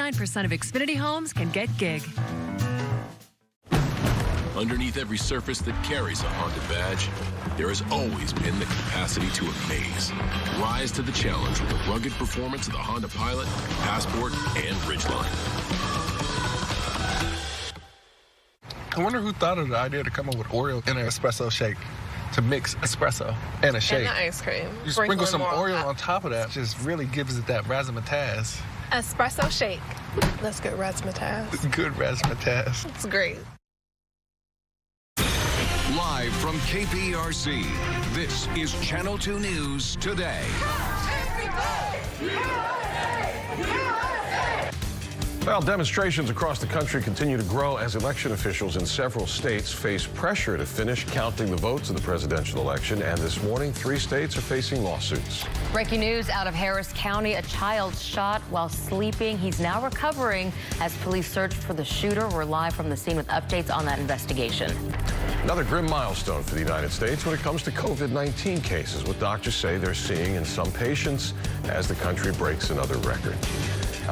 99% of Xfinity homes can get gig. Underneath every surface that carries a Honda badge, there has always been the capacity to amaze. Rise to the challenge with the rugged performance of the Honda Pilot, Passport, and Ridgeline. I wonder who thought of the idea to come up with Oreo in an espresso shake, to mix espresso and a shake. And the ice cream. You sprinkle some Oreo on top of that, just really gives it that razzmatazz. Espresso shake. That's good razzmatazz. It's good razzmatazz. It's great. Live from KPRC, this is Channel 2 News Today. Well, demonstrations across the country continue to grow as election officials in several states face pressure to finish counting the votes of the presidential election. And this morning, 3 states are facing lawsuits. Breaking news out of Harris County, a child shot while sleeping. He's now recovering as police search for the shooter. We're live from the scene with updates on that investigation. Another grim milestone for the United States when it comes to COVID-19 cases, what doctors say they're seeing in some patients as the country breaks another record.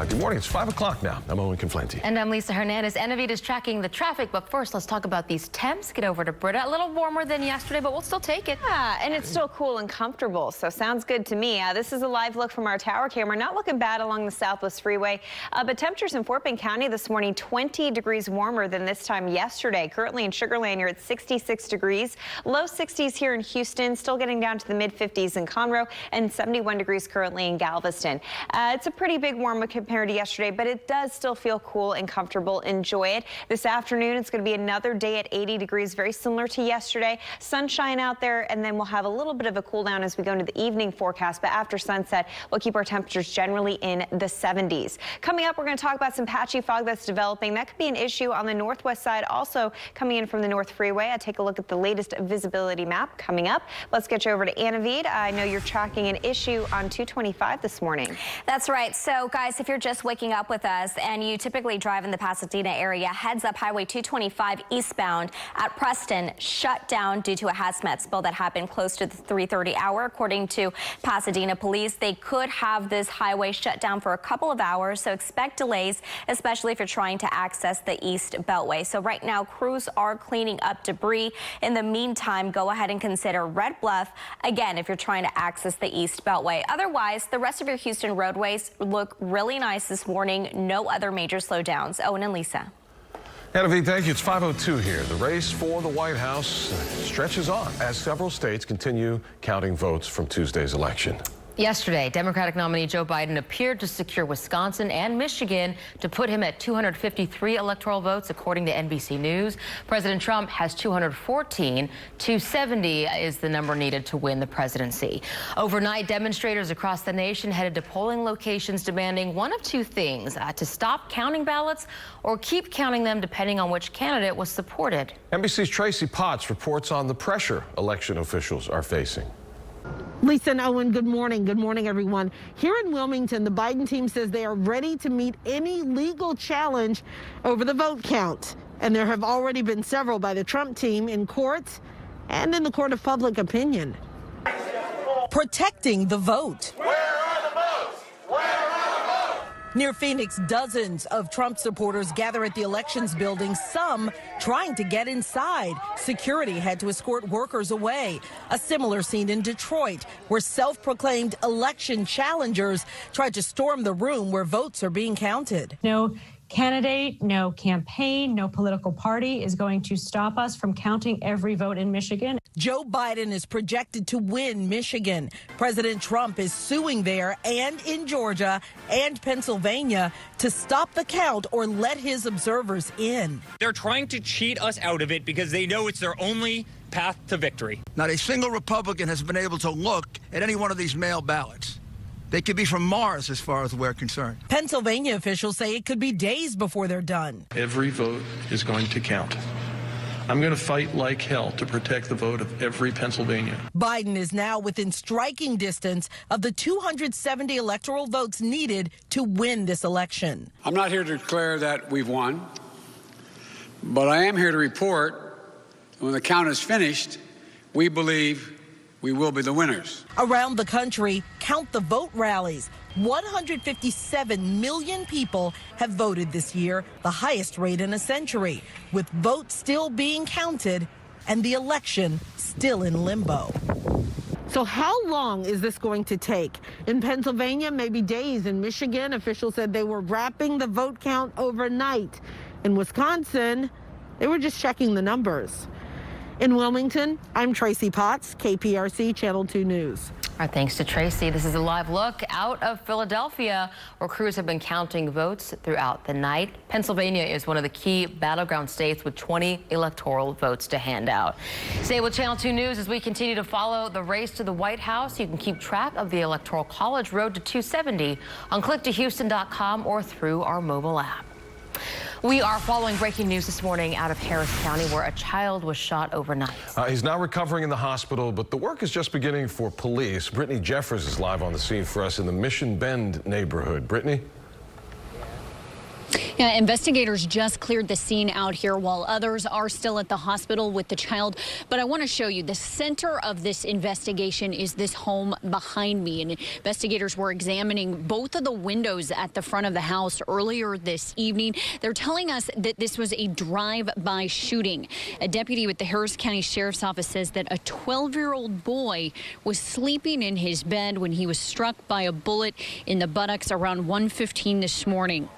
Good morning. It's 5 o'clock now. I'm Owen Conflenti. And I'm Lisa Hernandez. Navid is tracking the traffic, but first let's talk about these temps. Get over to Britta. A little warmer than yesterday, but we'll still take it. Yeah, and it's still cool and comfortable, so sounds good to me. This is a live look from our tower camera. Not looking bad along the Southwest Freeway, but temperatures in Fort Bend County this morning 20 degrees warmer than this time yesterday. Currently in Sugar Land, you're at 66 degrees. Low 60s here in Houston, still getting down to the mid 50s in Conroe, and 71 degrees currently in Galveston. It's a pretty big warm compared to yesterday, but it does still feel cool and comfortable. Enjoy it. This afternoon, it's going to be another day at 80 degrees, very similar to yesterday. Sunshine out there, and then we'll have a little bit of a cool down as we go into the evening forecast, but after sunset, we'll keep our temperatures generally in the 70s. Coming up, we're going to talk about some patchy fog that's developing. That could be an issue on the northwest side, also coming in from the North Freeway. I'll take a look at the latest visibility map coming up. Let's get you over to Navid. I know you're tracking an issue on 225 this morning. That's right. So, guys, if you're just waking up with us and you typically drive in the Pasadena area, heads up Highway 225 eastbound at Preston shut down due to a hazmat spill that happened close to the 3:30 hour. According to Pasadena police, they could have this highway shut down for a couple of hours, so expect delays, especially if you're trying to access the East Beltway. So right now, crews are cleaning up debris. In the meantime, go ahead and consider Red Bluff, again, if you're trying to access the East Beltway. Otherwise, the rest of your Houston roadways look really nice this morning. No other major slowdowns. Owen and Lisa. Navid, thank you. It's 5:02 here. The race for the White House stretches on as several states continue counting votes from Tuesday's election. Yesterday, Democratic nominee Joe Biden appeared to secure Wisconsin and Michigan to put him at 253 electoral votes, according to NBC News. President Trump has 214. 270 is the number needed to win the presidency. Overnight, demonstrators across the nation headed to polling locations demanding one of two things, to stop counting ballots or keep counting them depending on which candidate was supported. NBC's Tracy Potts reports on the pressure election officials are facing. Lisa and Owen, good morning. Good morning, everyone. Here in Wilmington, the Biden team says they are ready to meet any legal challenge over the vote count. And there have already been several by the Trump team in courts and in the court of public opinion. Protecting the vote. Where are the votes? Where are the votes? Near Phoenix, dozens of Trump supporters gather at the elections building, some trying to get inside. Security had to escort workers away. A similar scene in Detroit, where self-proclaimed election challengers tried to storm the room where votes are being counted. No candidate, no campaign, no political party is going to stop us from counting every vote in Michigan. Joe Biden is projected to win Michigan. President Trump is suing there and in Georgia and Pennsylvania to stop the count or let his observers in. They're trying to cheat us out of it because they know it's their only path to victory. Not a single Republican has been able to look at any one of these mail ballots. They could be from Mars as far as we're concerned. Pennsylvania officials say it could be days before they're done. Every vote is going to count. I'm going to fight like hell to protect the vote of every Pennsylvanian. Biden is now within striking distance of the 270 electoral votes needed to win this election. I'm not here to declare that we've won, but I am here to report that when the count is finished, we believe we will be the winners. Around the country, count the vote rallies 157 million people have voted this year, the highest rate in a century, with votes still being counted and the election still in limbo. So how long is this going to take? In Pennsylvania, maybe days. In Michigan, officials said they were wrapping the vote count overnight. In Wisconsin, they were just checking the numbers. In Wilmington, I'm Tracy Potts, KPRC Channel 2 News. Our thanks to Tracy. This is a live look out of Philadelphia, where crews have been counting votes throughout the night. Pennsylvania is one of the key battleground states with 20 electoral votes to hand out. Stay with Channel 2 News as we continue to follow the race to the White House. You can keep track of the Electoral College Road to 270 on clicktohouston.com or through our mobile app. We are following breaking news this morning out of Harris County, where a child was shot overnight. He's now recovering in the hospital, but the work is just beginning for police. Brittany Jeffers is live on the scene for us in the Mission Bend neighborhood. Brittany? Yeah, investigators just cleared the scene out here while others are still at the hospital with the child. But I want to show you the center of this investigation is this home behind me. And investigators were examining both of the windows at the front of the house earlier this evening. They're telling us that this was a drive-by shooting. A deputy with the Harris County Sheriff's Office says that a 12-year-old boy was sleeping in his bed when he was struck by a bullet in the buttocks around 1:15 this morning.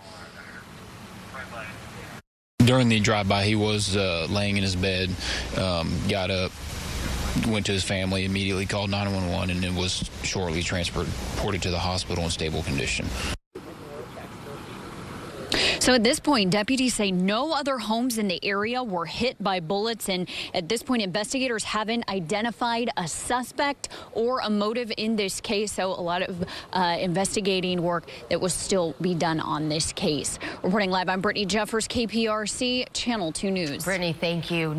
During the drive-by, he was laying in his bed, got up, went to his family, immediately called 911, and it was shortly transported to the hospital in stable condition. So at this point, deputies say no other homes in the area were hit by bullets. And at this point, investigators haven't identified a suspect or a motive in this case. So a lot of investigating work that will still be done on this case. Reporting live, I'm Brittany Jeffers, KPRC Channel 2 News. Brittany, thank you.